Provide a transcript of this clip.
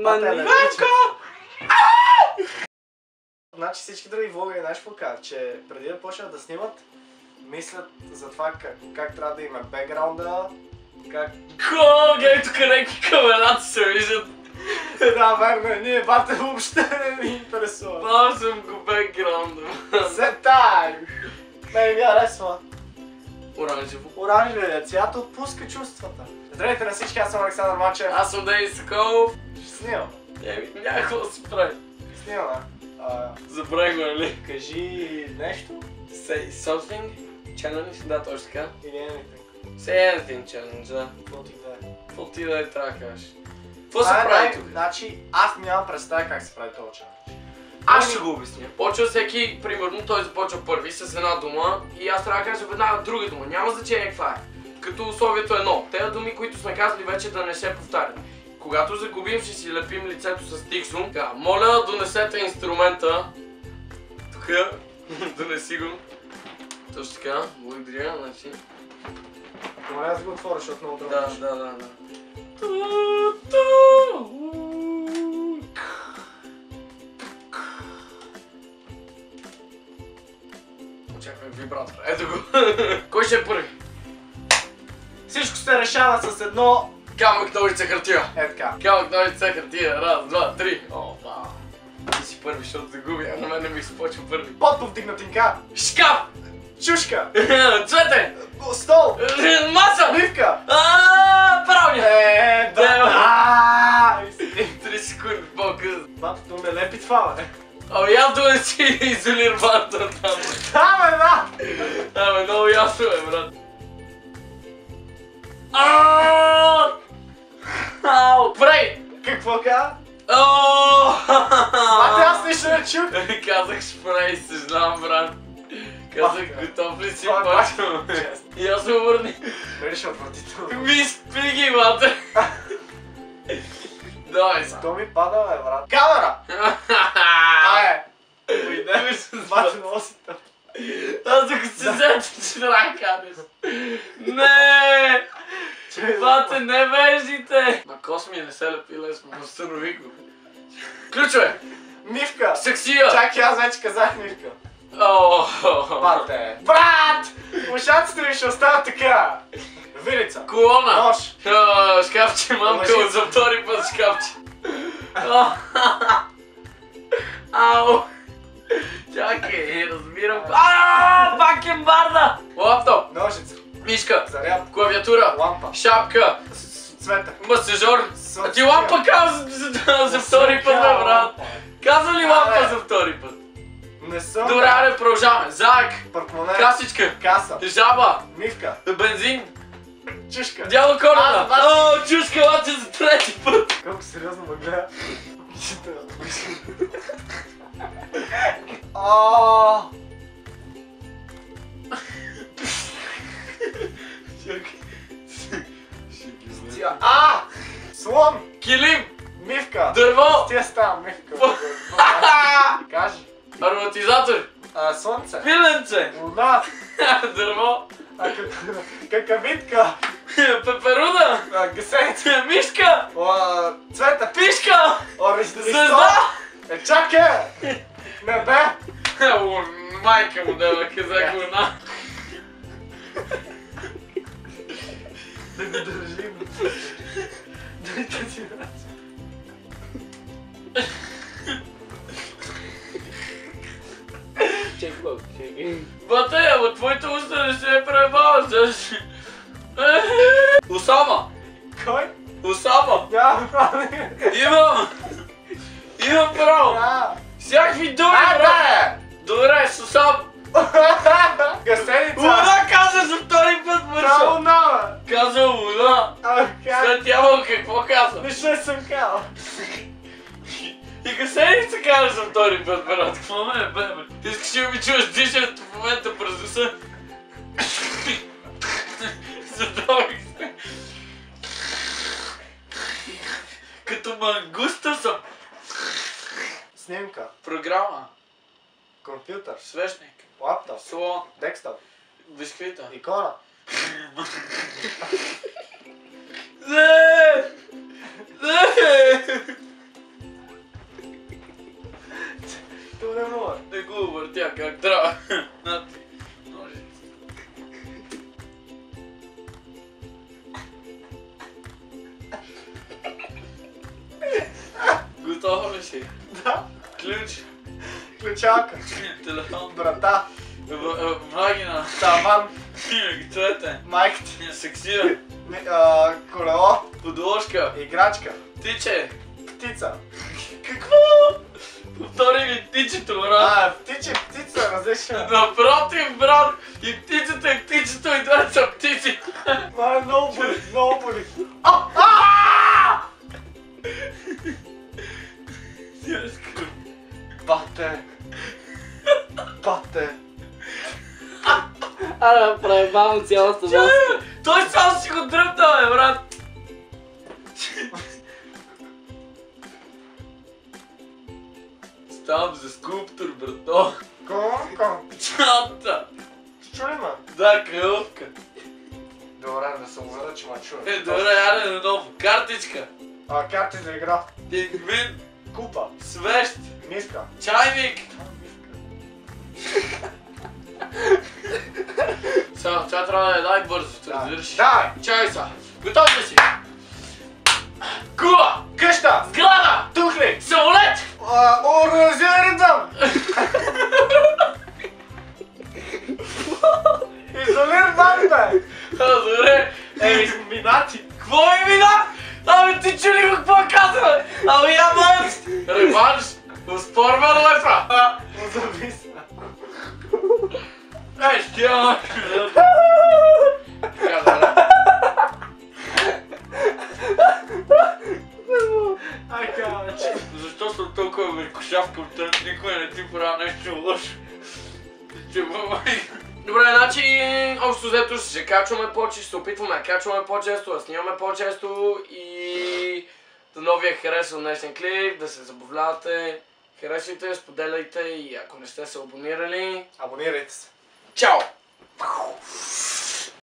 Иванко! Значи всички други влогъри, знаеш какво казват, че преди да почнат да снимат, мислят за това как трябва да има бекграунда, как... Гледай тук някакви камерати се виждат. Да, верно, ние бате въобще не ни интересува. Мал съм го бекграунда. Сетай! Ме ми харесва. Оранжево. Оранжевия цвят отпуска чувствата. Здравейте на всички, аз съм Александър Мачев. Аз съм Денис Соколов. Ще снимам. Няма какво да се прави. Снимам, Забравих го, нали? Кажи нещо Say something. Challenge? Да, точно така. или anything. Say anything challenge, да. Какво ти да е? Какво ти да е трябва да кажеш? Какво се прави тук? Значи, аз нямам представа как се прави този челендж. Аз ще го обясня. Почва всеки, примерно, той започва първи с една дума и аз трябва да кажа веднага друга дума. Няма значение каква е. Като условието е едно. Тези думи, които сме казали вече да не се повтарят. Когато загубим, ще си лепим лицето с тиксум. Моля, донесете инструмента. Тук, донеси го. Точно така, благодаря, значи. Моля, аз го отворя, защото много трудно. Да. Очаквай вибратор, ето го. Кой ще е първи? Всичко се решава с едно... Камък, ножица, хартия. Е така. Камък, ножица, хартия. Раз, два, три. Опа. Ти си първи, защото загуби, а на мен не ми се почва първи. Под повдигнатинка. Шкаф! Чушка. Цвете! Стол. Маса! Ливка. Правня! Да. 3 секунди по-късно. Батото ме лепи това, бе. Ами ясно да си изолир бата там. Да, Абе, много ясно е, брат. Ау! Спрей! какво каза? Оооо! Бате, аз нищо не чух. Казах спрей, съжалявам, брат. Казах, готов ли си, Това е почвам. И аз се обърни. Беше отвратително. Ми спри ги, бате. Давай са. То ми пада, бе, брат. Камера! Ае! Уйде, бате, много си тъп. Аз докато се сетя, че трябва да кажеш. Не! Бате, не веждите! На косми не се лепи лесно, възстанови го. Ключове! Мивка! Саксия! Чакай, аз вече казах Мивка. Бате! Брат! Ушаците ми ще остават така. Вилица. Колона! Нож. Шкафче, мамка, за втори път шкафче. Ау! Чакай, разбирам. Бакенбарда! Лаптоп! Ножица. Мишка! Заряд. Клавиатура! Лампа. Шапка! Цвета. Масажор! А ти лампа каза за втори път, бе, брат! Каза ли лампа за втори път? Не съм. Добре, аре, продължаваме. Заек! Портмоне. Касичка! Каса. Жаба! Мивка. Бензин! Чушка. Дядо Коледа! Чушка, лаче за трети път! Колко сериозно ме гледа. Слон! Килим! Мивка! Дърво! Тия става мивка. Кажи. Ароматизатор! Слънце. Пиленце! Луна. Дърво! Какавитка. Пеперуда! Гасеница. Мишка! Цвета. Пишка! Звезда! Чакай! Небе! Майка му да казах луна. Да го държим. Дай тази ръца. Чекай. Бате, ама твоите уста не се пребаваш. Усама! Кой? Усама! Няма право. Имам право! Всякакви думи, брат! Добре, с Усам! Гасеница! Луна каза за втори път, мършо! Луна! Каза Луна! След ябълка, какво каза? Нищо не съм казал. И гасеница каза за втори път, брат. Какво ме е, бе? Ти искаш да ми чуваш дишането в момента през носа? Задавих се. Като мангуста съм. Снимка. Програма. Компютър. Свещник. Лаптоп. Слон. Декстоп. Бисквита. Икона. Не! Не! сега как трябва. На ти. Ножица. Готова ли си? Да. Ключ. Ключалка. Телефон. Брата. Вагина. Таван. Цвете. Майка ти. Сексира. Колело. Подложка. Играчка. Тиче. Птица. Какво? Повтори ли птичето, брат? Птица, различно. Напротив, брат. И птицата, и птичето, и двете са птици. Много боли. Бате. Абе, проебавам цялата маска. Той сам си го дръпна, бе, брат. Ставам за скулптор, брато. Ком. Чанта. Чули ме? Да, крайовка. Добре, да се уверя, че ме чуе. Добре, яде на ново. Картичка. Карти за игра. Пингвин. Купа. Свещ. Миска. Чайник. Сега, това трябва да е най-бързо, разбираш? Давай. Чай са. Готов ли си? Кула. Къща. Сграда. Тухли. Самолет. Оръжиеризъм. Изолир бани, бе. Добре. Минати. Какво е мина? Ами ти чули го какво казва? Ами я мъж! Реванш! Успорва лъфа! Зависа. Ей, ще я мъж! Така, добре. Ай, каваче. Защо съм толкова меркошав към тън? Никой не ти правя нещо лошо. Добре, значи общо взето ще се качваме по-често, ще се опитваме да качваме по-често, да снимаме по-често и да новия харесал днешния клип, да се забавлявате, харесвайте, споделяйте и ако не сте се абонирали, Абонирайте се. чао!